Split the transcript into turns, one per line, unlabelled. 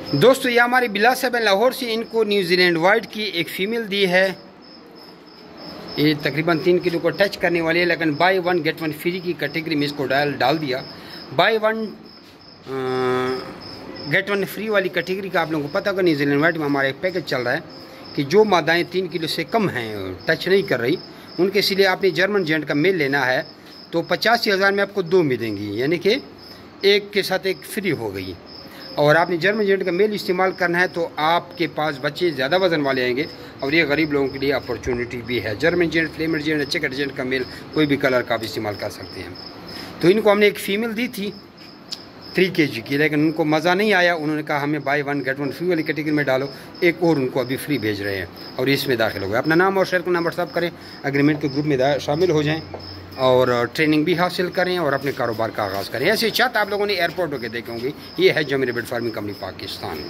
दोस्तों ये हमारी बिला साहब लाहौर से, इनको न्यूजीलैंड वाइट की एक फ़ीमेल दी है। ये तकरीबन 3 किलो को टच करने वाली है, लेकिन बाय 1 गेट 1 फ्री की कैटेगरी में इसको डाल दिया। बाय 1 गेट 1 फ्री वाली कैटेगरी का आप लोगों को पता होगा, न्यूजीलैंड वाइट में हमारा एक पैकेज चल रहा है कि जो मादाएँ 3 किलो से कम हैं, टच नहीं कर रही, उनके इसलिए आपने जर्मन जेंट का मेल लेना है तो 85,000 में आपको 2 मिलेंगी, यानी कि एक के साथ एक फ्री हो गई। और आपने जर्मन जेंट का मेल इस्तेमाल करना है तो आपके पास बच्चे ज़्यादा वजन वाले आएंगे, और ये गरीब लोगों के लिए अपॉर्चुनिटी भी है। German giant, Flemish giant, checker giant का मेल कोई भी कलर का आप इस्तेमाल कर सकते हैं। तो इनको हमने एक फ़ीमेल दी थी 3 kg की, लेकिन उनको मज़ा नहीं आया। उन्होंने कहा हमें बाय 1 गेट 1 फ्री वाली कैटेगरी में डालो। एक और उनको अभी फ्री भेज रहे हैं और इसमें दाखिल हो गए। अपना नाम और शेयर को नंबर सब करें, एग्रीमेंट के ग्रुप में शामिल हो जाएँ और ट्रेनिंग भी हासिल करें और अपने कारोबार का आगाज़ करें। ऐसे छत आप लोगों ने एयरपोर्ट होकर देखे होंगे। ये है जमीर बर्ड फार्मिंग कंपनी पाकिस्तान।